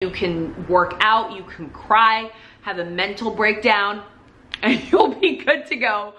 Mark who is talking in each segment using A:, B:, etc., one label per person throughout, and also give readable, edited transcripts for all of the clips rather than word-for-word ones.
A: You can work out, you can cry, have a mental breakdown, and you'll be good to go.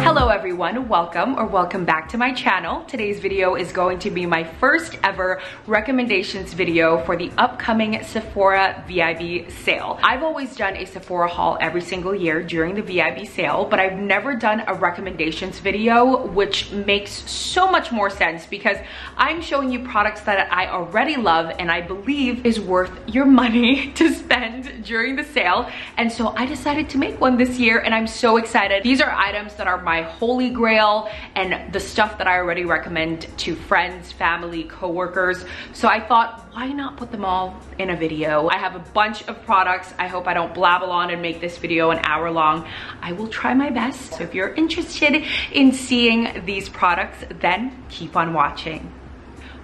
A: Hello everyone, welcome back to my channel. Today's video is going to be my first ever recommendations video for the upcoming Sephora VIB sale. I've always done a Sephora haul every single year during the VIB sale, but I've never done a recommendations video, which makes so much more sense because I'm showing you products that I already love and I believe is worth your money to spend during the sale. And so I decided to make one this year and I'm so excited. These are items that are my holy grail and the stuff that I already recommend to friends, family, co-workers. So I thought, why not put them all in a video? I have a bunch of products. I hope I don't blabble on and make this video an hour long. I will try my best. So if you're interested in seeing these products, then keep on watching.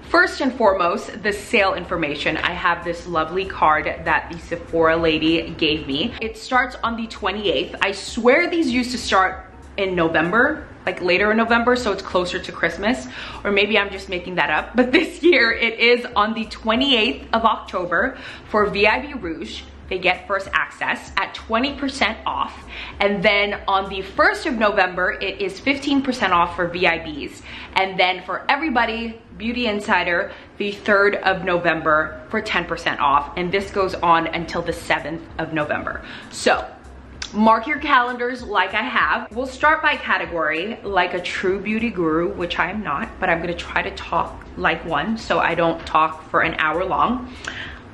A: First and foremost, the sale information. I have this lovely card that the Sephora lady gave me. It starts on the 28th. I swear these used to start in November, like later in November, so it's closer to Christmas, or maybe I'm just making that up. But this year it is on the 28th of October for VIB Rouge. They get first access at 20% off. And then on the 1st of November, it is 15% off for VIBs. And then for everybody, Beauty Insider, the 3rd of November for 10% off. And this goes on until the 7th of November. So mark your calendars like I have. We'll start by category like a true beauty guru, which I am not, but I'm gonna try to talk like one so I don't talk for an hour long.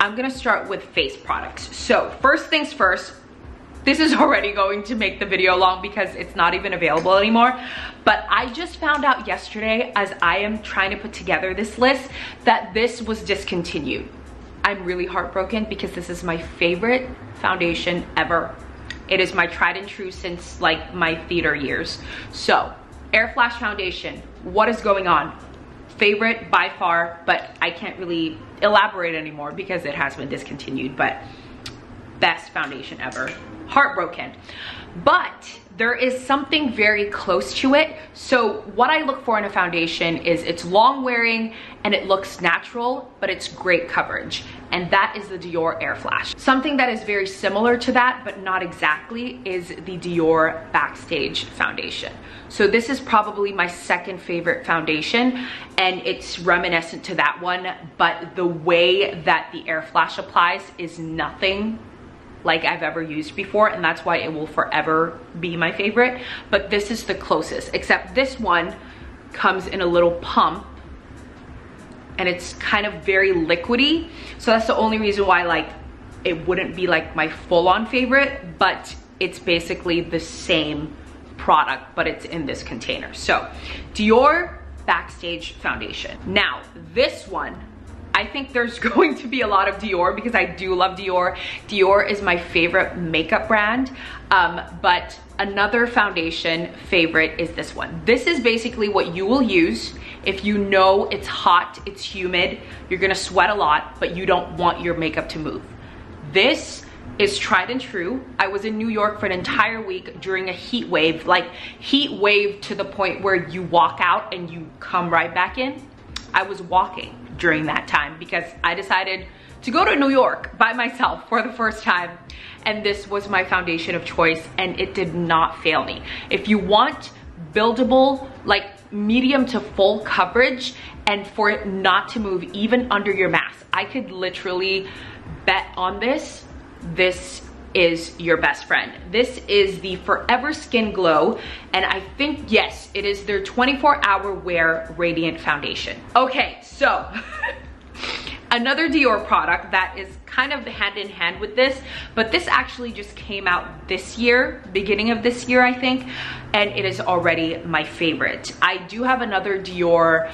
A: I'm gonna start with face products. So first things first, this is already going to make the video long because it's not even available anymore. But I just found out yesterday as I am trying to put together this list that this was discontinued. I'm really heartbroken because this is my favorite foundation ever. It is my tried and true since like my theater years. So, Air Flash Foundation, what is going on? Favorite by far, but I can't really elaborate anymore because it has been discontinued, but best foundation ever. Heartbroken. But there is something very close to it. So what I look for in a foundation is it's long wearing and it looks natural, but it's great coverage. And that is the Dior Air Flash. Something that is very similar to that, but not exactly, is the Dior Backstage foundation. So this is probably my second favorite foundation and it's reminiscent to that one, but the way that the Air Flash applies is nothing like I've ever used before, and that's why it will forever be my favorite. But this is the closest, except this one comes in a little pump and it's kind of very liquidy. So that's the only reason why like it wouldn't be like my full-on favorite, but it's basically the same product, but it's in this container. So Dior Backstage foundation. Now this one, I think there's going to be a lot of Dior because I do love Dior. Dior is my favorite makeup brand, but another foundation favorite is this one. This is basically what you will use if you know it's hot, it's humid, you're gonna sweat a lot, but you don't want your makeup to move. This is tried and true. I was in New York for an entire week during a heat wave, like heat wave to the point where you walk out and you come right back in. I was walking during that time because I decided to go to New York by myself for the first time, and this was my foundation of choice and it did not fail me. If you want buildable, like medium to full coverage and for it not to move even under your mask, I could literally bet on this. This is your best friend. This is the Forever Skin Glow, and I think, yes, it is their 24-hour wear radiant foundation. Okay, so another Dior product that is kind of hand in hand with this, but this actually just came out this year, beginning of this year, I think, and it is already my favorite. I do have another Dior.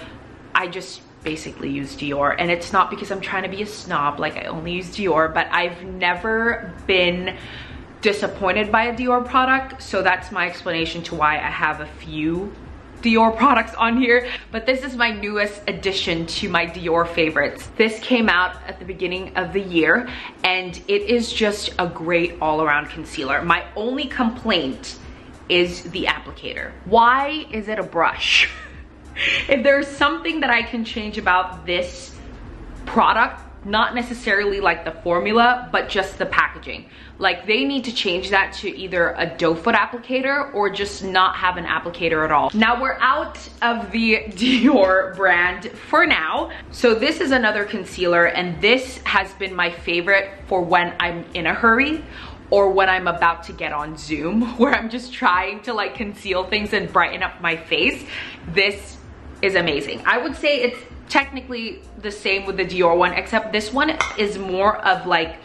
A: I just basically use Dior, and it's not because I'm trying to be a snob, like I only use Dior, but I've never been disappointed by a Dior product, so that's my explanation to why I have a few Dior products on here. But this is my newest addition to my Dior favorites. This came out at the beginning of the year and it is just a great all-around concealer. My only complaint is the applicator. Why is it a brush? If there's something that I can change about this product, not necessarily like the formula, but just the packaging. Like they need to change that to either a doe foot applicator or just not have an applicator at all. Now we're out of the Dior brand for now. So this is another concealer, and this has been my favorite for when I'm in a hurry or when I'm about to get on Zoom, where I'm just trying to like conceal things and brighten up my face. This is amazing. I would say it's technically the same with the Dior one, except this one is more of like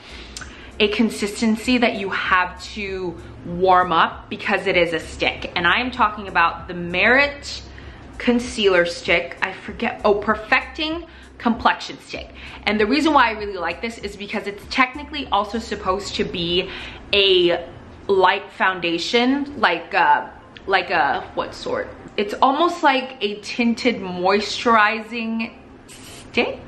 A: a consistency that you have to warm up because it is a stick. And I am talking about the Merit concealer stick. I forget, oh, Perfecting Complexion stick. And the reason why I really like this is because it's technically also supposed to be a light foundation, like a what sort? It's almost like a tinted moisturizing stick,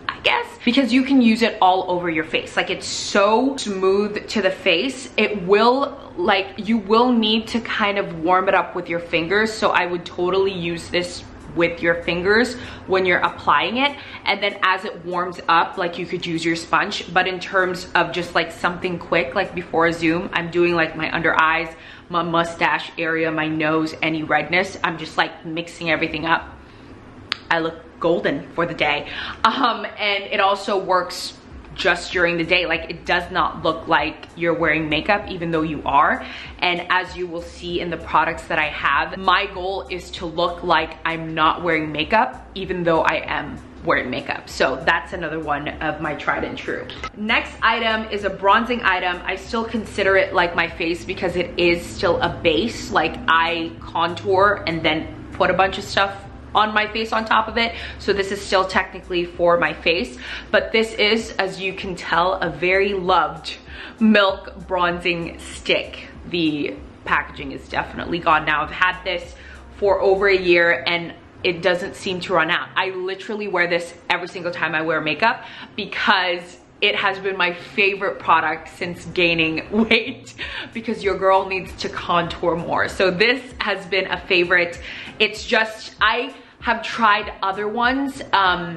A: I guess, because you can use it all over your face. Like it's so smooth to the face. It will, like, you will need to kind of warm it up with your fingers. So I would totally use this with your fingers when you're applying it, and then as it warms up, like you could use your sponge. But in terms of just like something quick, like before a Zoom, I'm doing like my under eyes, my mustache area, my nose, any redness, I'm just like mixing everything up. I look golden for the day. And it also works just during the day. Like it does not look like you're wearing makeup, even though you are. And as you will see in the products that I have, my goal is to look like I'm not wearing makeup, even though I am wearing makeup. So that's another one of my tried and true. Next item is a bronzing item. I still consider it like my face because it is still a base. Like I contour and then put a bunch of stuff on my face on top of it. So this is still technically for my face, but this is, as you can tell, a very loved Milk bronzing stick. The packaging is definitely gone now. I've had this for over a year and it doesn't seem to run out. I literally wear this every single time I wear makeup because it has been my favorite product since gaining weight, because your girl needs to contour more. So this has been a favorite. It's just, I have tried other ones. I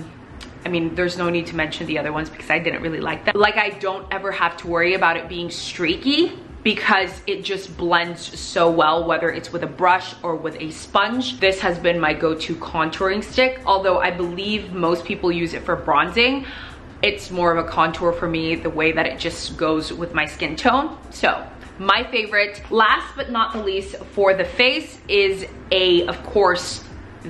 A: mean, there's no need to mention the other ones because I didn't really like them. Like I don't ever have to worry about it being streaky because it just blends so well, whether it's with a brush or with a sponge. This has been my go-to contouring stick, although I believe most people use it for bronzing. It's more of a contour for me, the way that it just goes with my skin tone. So my favorite, last but not the least for the face, is of course,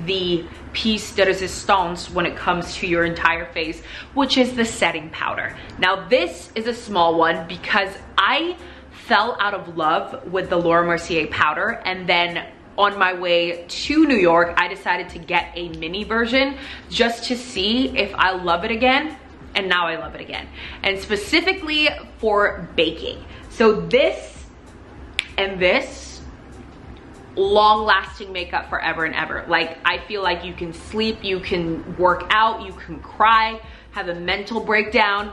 A: the piece de resistance when it comes to your entire face, which is the setting powder. Now this is a small one because I fell out of love with the Laura Mercier powder, and then on my way to New York, I decided to get a mini version just to see if I love it again, and now I love it again. And specifically for baking. So this and this, long-lasting makeup forever and ever. Like I feel like you can sleep, you can work out, you can cry, have a mental breakdown,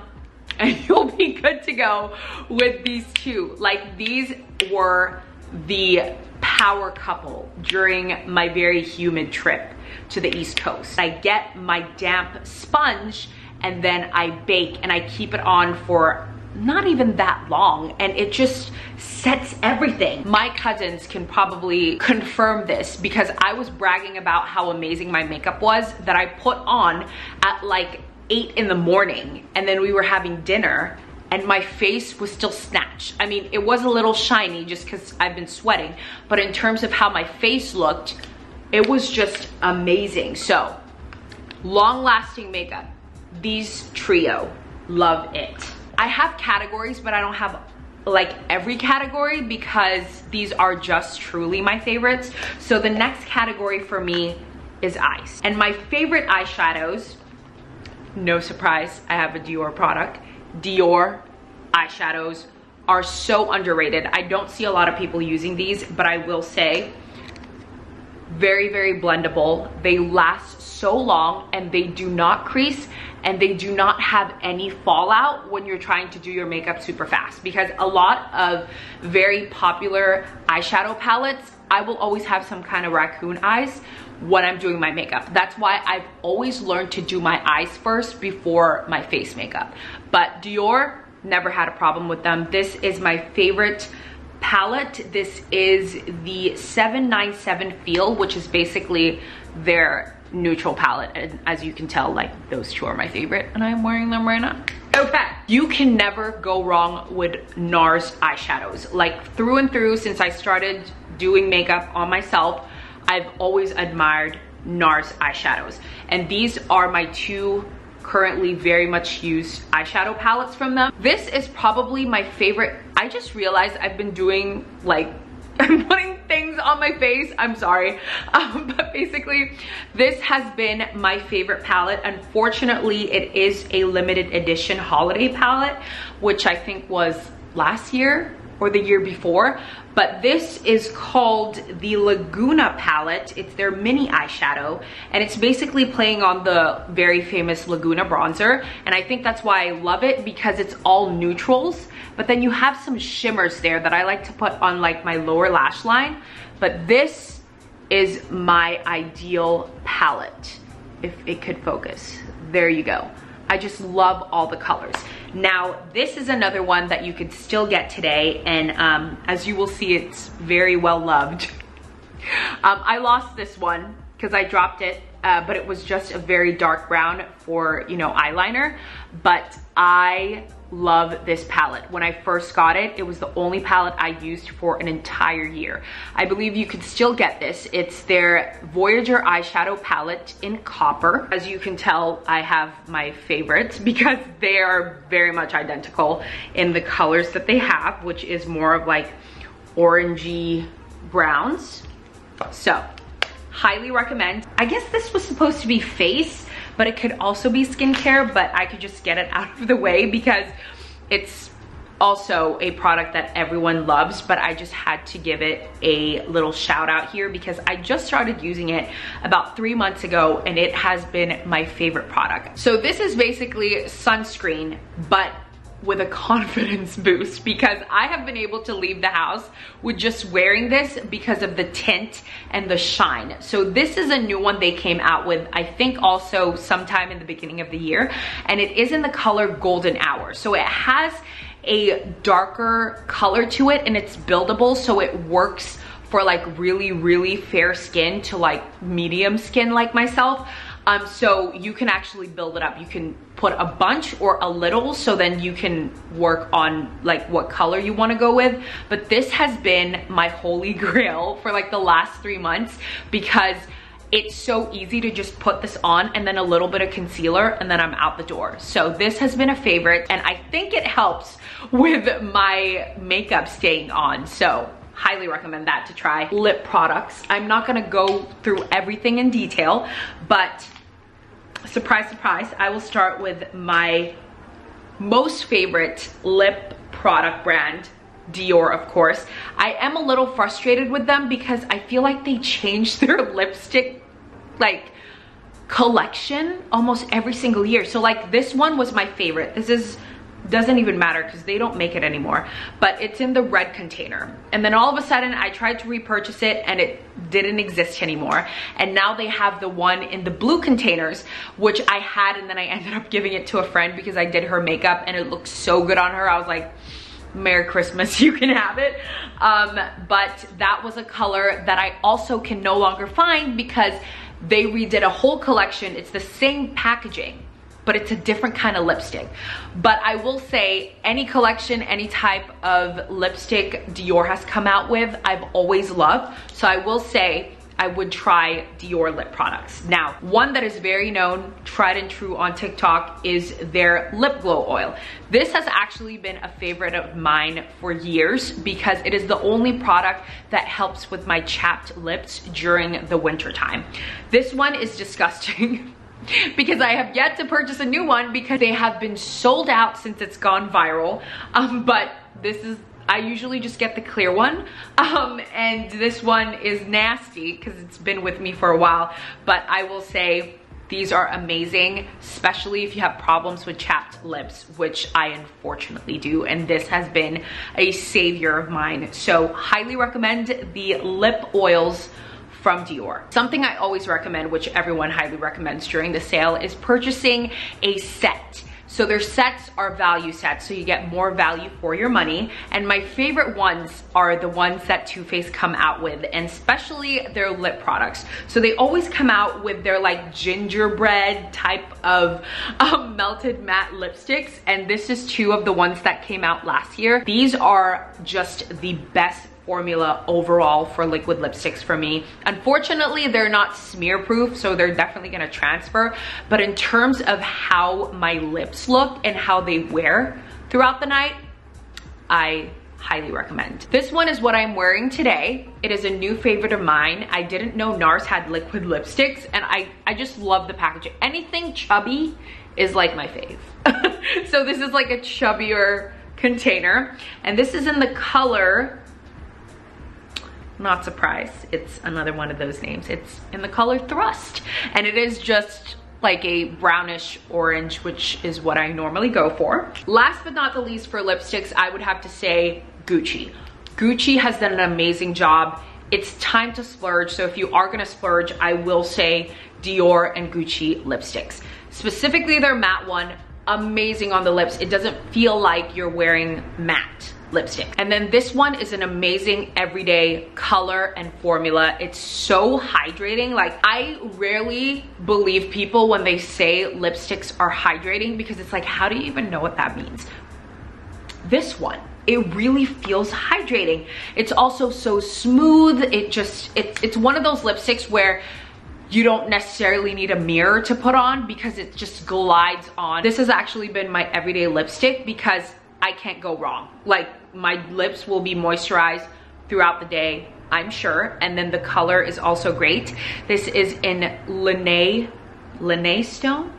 A: and you'll be good to go with these two. Like these were the power couple during my very humid trip to the East Coast. I get my damp sponge and then I bake, and I keep it on for not even that long, and it just sets everything. My cousins can probably confirm this because I was bragging about how amazing my makeup was that I put on at like 8 in the morning, and then we were having dinner and my face was still snatched. I mean, it was a little shiny just because I've been sweating, but in terms of how my face looked, it was just amazing. So long-lasting makeup, these trio, love it. I have categories, but I don't have like every category because these are just truly my favorites. So the next category for me is eyes. And my favorite eyeshadows, no surprise, I have a Dior product. Dior eyeshadows are so underrated. I don't see a lot of people using these, but I will say, very, very blendable. They last so long and they do not crease, and they do not have any fallout when you're trying to do your makeup super fast, because a lot of very popular eyeshadow palettes, I will always have some kind of raccoon eyes when I'm doing my makeup. That's why I've always learned to do my eyes first before my face makeup. But Dior, never had a problem with them. This is my favorite palette. This is the 797 Feel, which is basically their neutral palette. And as you can tell, like, those two are my favorite and I'm wearing them right now. Okay, you can never go wrong with Nars eyeshadows. Like, through and through, since I started doing makeup on myself, I've always admired Nars eyeshadows. And these are my two currently very much used eyeshadow palettes from them. This is probably my favorite. I just realized I've been doing, like, I'm putting things on my face, I'm sorry. But basically, this has been my favorite palette. Unfortunately, it is a limited edition holiday palette, which I think was last year or the year before. But this is called the Laguna palette. It's their mini eyeshadow, and it's basically playing on the very famous Laguna bronzer. And I think that's why I love it, because it's all neutrals, but then you have some shimmers there that I like to put on, like, my lower lash line. But this is my ideal palette, if it could focus. There you go. I just love all the colors. Now, this is another one that you could still get today, and as you will see, it's very well loved. I lost this one because I dropped it, but it was just a very dark brown for, you know, eyeliner. But I love this palette. When I first got it, it was the only palette I used for an entire year. I believe you could still get this. It's their Voyageur eyeshadow palette in copper. As you can tell, I have my favorites because they are very much identical in the colors that they have, which is more of like orangey browns. So, highly recommend. I guess this was supposed to be face, but it could also be skincare, but I could just get it out of the way because it's also a product that everyone loves, but I just had to give it a little shout out here because I just started using it about 3 months ago and it has been my favorite product. So this is basically sunscreen, but with a confidence boost, because I have been able to leave the house with just wearing this because of the tint and the shine. So this is a new one they came out with, I think also sometime in the beginning of the year, and it is in the color Golden Hour. So it has a darker color to it and it's buildable, so it works for like really fair skin to like medium skin like myself. So you can actually build it up. You can put a bunch or a little, so then you can work on like what color you want to go with. But this has been my holy grail for like the last 3 months because it's so easy to just put this on and then a little bit of concealer and then I'm out the door. So this has been a favorite and I think it helps with my makeup staying on. So highly recommend that to try. Lip products. I'm not gonna go through everything in detail, but surprise, surprise, I will start with my most favorite lip product brand, Dior, of course. I am a little frustrated with them because I feel like they change their lipstick like collection almost every single year. So like this one was my favorite. This doesn't even matter because they don't make it anymore, but it's in the red container. And then all of a sudden I tried to repurchase it and it didn't exist anymore. And now they have the one in the blue containers, which I had, and then I ended up giving it to a friend because I did her makeup and it looked so good on her. I was like, Merry Christmas, you can have it. But that was a color that I also can no longer find because they redid a whole collection. It's the same packaging, but it's a different kind of lipstick. But I will say, any collection, any type of lipstick Dior has come out with, I've always loved. So I will say, I would try Dior lip products. Now, one that is very known, tried and true on TikTok is their lip glow oil. This has actually been a favorite of mine for years because it is the only product that helps with my chapped lips during the winter time. This one is disgusting. Because I have yet to purchase a new one because they have been sold out since it's gone viral. But this is, I usually just get the clear one. And this one is nasty because it's been with me for a while. But I will say these are amazing, especially if you have problems with chapped lips, which I unfortunately do. And this has been a savior of mine. So highly recommend the lip oils from Dior. Something I always recommend, which everyone highly recommends during the sale, is purchasing a set. So their sets are value sets, so you get more value for your money. And my favorite ones are the ones that Too Faced come out with, and especially their lip products. So they always come out with their like gingerbread type of melted matte lipsticks, and this is 2 of the ones that came out last year. These are just the best formula overall for liquid lipsticks for me. Unfortunately, they're not smear proof, so they're definitely gonna transfer, but in terms of how my lips look and how they wear throughout the night, I highly recommend. This one is what I'm wearing today. It is a new favorite of mine. I didn't know Nars had liquid lipsticks, and I just love the packaging. Anything chubby is like my fave. So this is like a chubbier container, and this is in the color, not surprised, it's another one of those names. It's in the color Thrust, and it is just like a brownish orange, which is what I normally go for. Last but not the least for lipsticks, I would have to say Gucci. Gucci has done an amazing job. It's time to splurge, so if you are gonna splurge, I will say Dior and Gucci lipsticks. Specifically their matte one, amazing on the lips. It doesn't feel like you're wearing matte lipstick. And then this one is an amazing everyday color and formula. It's so hydrating. Like, I rarely believe people when they say lipsticks are hydrating, because it's like, how do you even know what that means? This one, it really feels hydrating. It's also so smooth. It's one of those lipsticks where you don't necessarily need a mirror to put on, because it just glides on. This has actually been my everyday lipstick because I can't go wrong. Like, my lips will be moisturized throughout the day, I'm sure. And then the color is also great. This is in Linné Stone?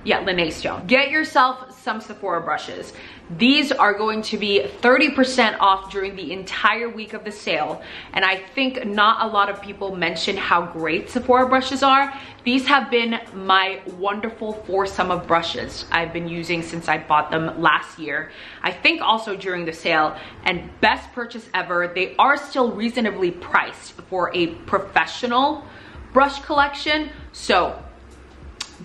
A: Yeah, Linné Stone. Get yourself some Sephora brushes. These are going to be 30% off during the entire week of the sale. And I think not a lot of people mention how great Sephora brushes are. These have been my wonderful foursome of brushes I've been using since I bought them last year. I think also during the sale, and best purchase ever. They are still reasonably priced for a professional brush collection. So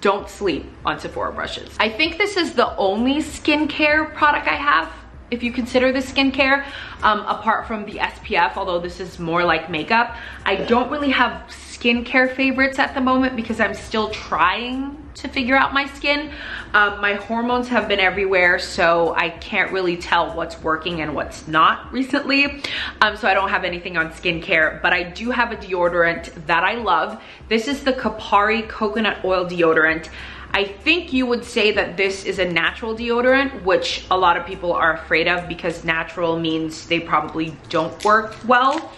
A: don't sleep on Sephora brushes. I think this is the only skincare product I have, if you consider this skincare, apart from the SPF, although this is more like makeup. I don't really have skincare favorites at the moment because I'm still trying to figure out my skin. My hormones have been everywhere, so I can't really tell what's working and what's not recently. So I don't have anything on skincare, but I do have a deodorant that I love. This is the Kapari Coconut Oil Deodorant. I think you would say that this is a natural deodorant, which a lot of people are afraid of because natural means they probably don't work well.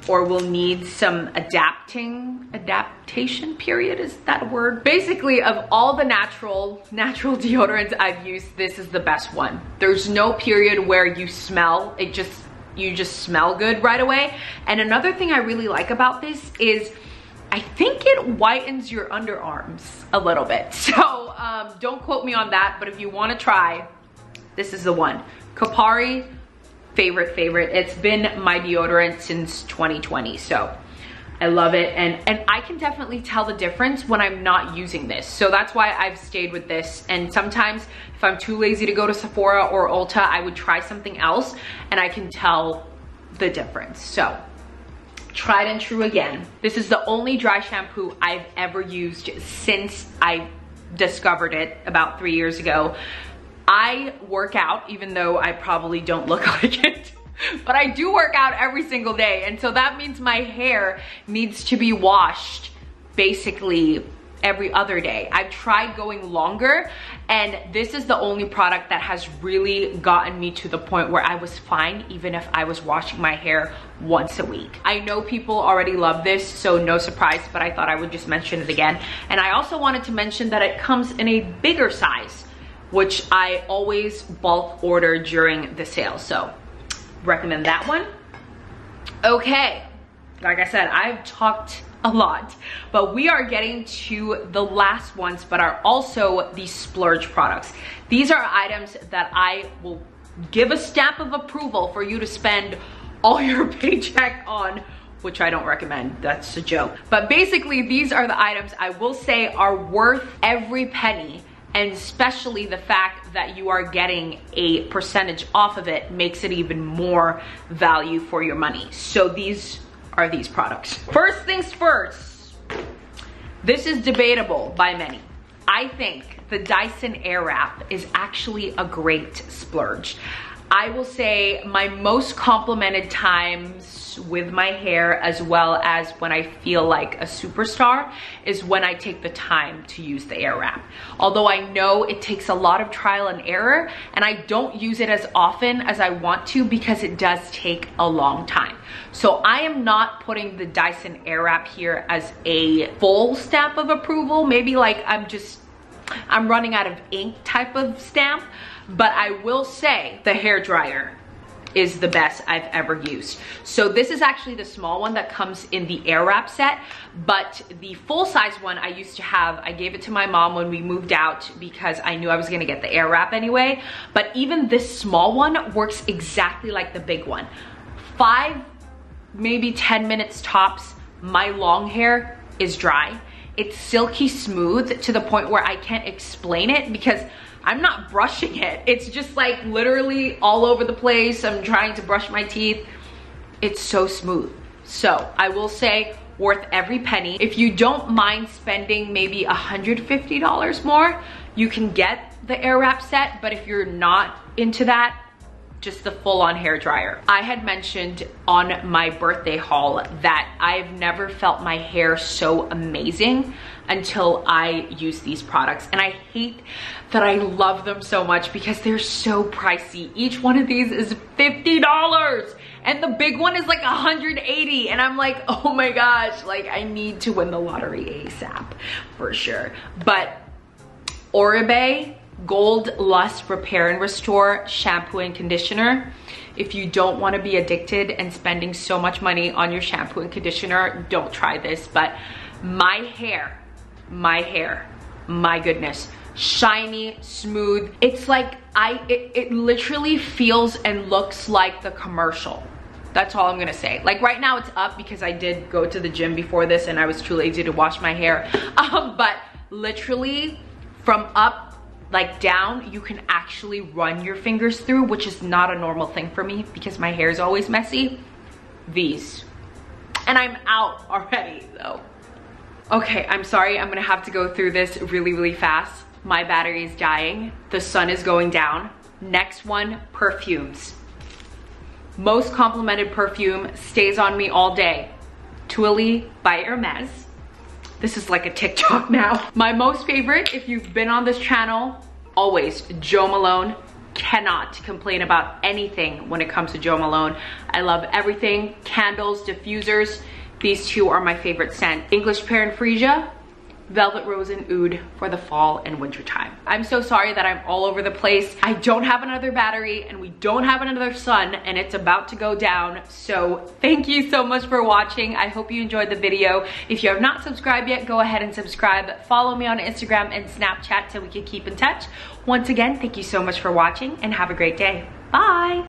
A: Or will need some adaptation period, is that a word? Basically, of all the natural deodorants I've used, this is the best one. There's no period where you smell, you just smell good right away. And another thing I really like about this is I think it whitens your underarms a little bit. So don't quote me on that, but if you want to try, this is the one. Kapari, favorite. It's been my deodorant since 2020, so I love it. And I can definitely tell the difference when I'm not using this. So that's why I've stayed with this. And sometimes if I'm too lazy to go to Sephora or Ulta, I would try something else and I can tell the difference. So tried and true again. This is the only dry shampoo I've ever used since I discovered it about 3 years ago. I work out, even though I probably don't look like it, but I do work out every single day. And so that means my hair needs to be washed basically every other day. I've tried going longer, and this is the only product that has really gotten me to the point where I was fine even if I was washing my hair once a week. I know people already love this, so no surprise, but I thought I would just mention it again. And I also wanted to mention that it comes in a bigger size, which I always bulk order during the sale. So recommend that one. Okay, like I said, I've talked a lot, but we are getting to the last ones, but are also the splurge products. These are items that I will give a stamp of approval for you to spend all your paycheck on which I don't recommend. That's a joke. But basically, these are the items I will say are worth every penny, and especially the fact that you are getting a percentage off of it makes it even more value for your money. So these are these products. First things first, this is debatable by many. I think the Dyson Airwrap is actually a great splurge. I will say my most complimented times with my hair, as well as when I feel like a superstar, is when I take the time to use the Airwrap. Although I know it takes a lot of trial and error, and I don't use it as often as I want to because it does take a long time. So I am not putting the Dyson Airwrap here as a full stamp of approval. Maybe like I'm running out of ink type of stamp. But I will say the hair dryer is the best I've ever used. So this is actually the small one that comes in the Airwrap set, but the full size one I used to have, I gave it to my mom when we moved out because I knew I was gonna get the Airwrap anyway. But even this small one works exactly like the big one. 5, maybe 10 minutes tops, my long hair is dry. It's silky smooth to the point where I can't explain it because I'm not brushing it. It's just like literally all over the place. I'm trying to brush my teeth. It's so smooth. So I will say worth every penny. If you don't mind spending maybe $150 more, you can get the Airwrap set. But if you're not into that, just the full-on hair dryer. I had mentioned on my birthday haul that I've never felt my hair so amazing until I use these products. And I hate that I love them so much because they're so pricey. Each one of these is $50 and the big one is like $180. And I'm like, oh my gosh, like I need to win the lottery ASAP for sure. But Oribe Gold Lust Repair and Restore shampoo and conditioner. If you don't want to be addicted and spending so much money on your shampoo and conditioner, don't try this. But my hair, my goodness, shiny, smooth. It's like it literally feels and looks like the commercial. That's all I'm gonna say. Like right now it's up because I did go to the gym before this and I was too lazy to wash my hair. But literally from up like down, you can actually run your fingers through, which is not a normal thing for me because my hair is always messy. These. And I'm out already though. Okay, I'm sorry, I'm gonna have to go through this really fast. My battery is dying. The sun is going down. Next one, perfumes. Most complimented perfume, stays on me all day. Twilly by Hermes. This is like a TikTok now. My most favorite, if you've been on this channel, always Jo Malone. Cannot complain about anything when it comes to Jo Malone. I love everything. Candles, diffusers. These two are my favorite scent. English Pear and Freesia. Velvet Rose and Oud for the fall and winter time. I'm so sorry that I'm all over the place. I don't have another battery and we don't have another sun and it's about to go down. So thank you so much for watching. I hope you enjoyed the video. If you have not subscribed yet, go ahead and subscribe. Follow me on Instagram and Snapchat so we can keep in touch. Once again, thank you so much for watching and have a great day. Bye.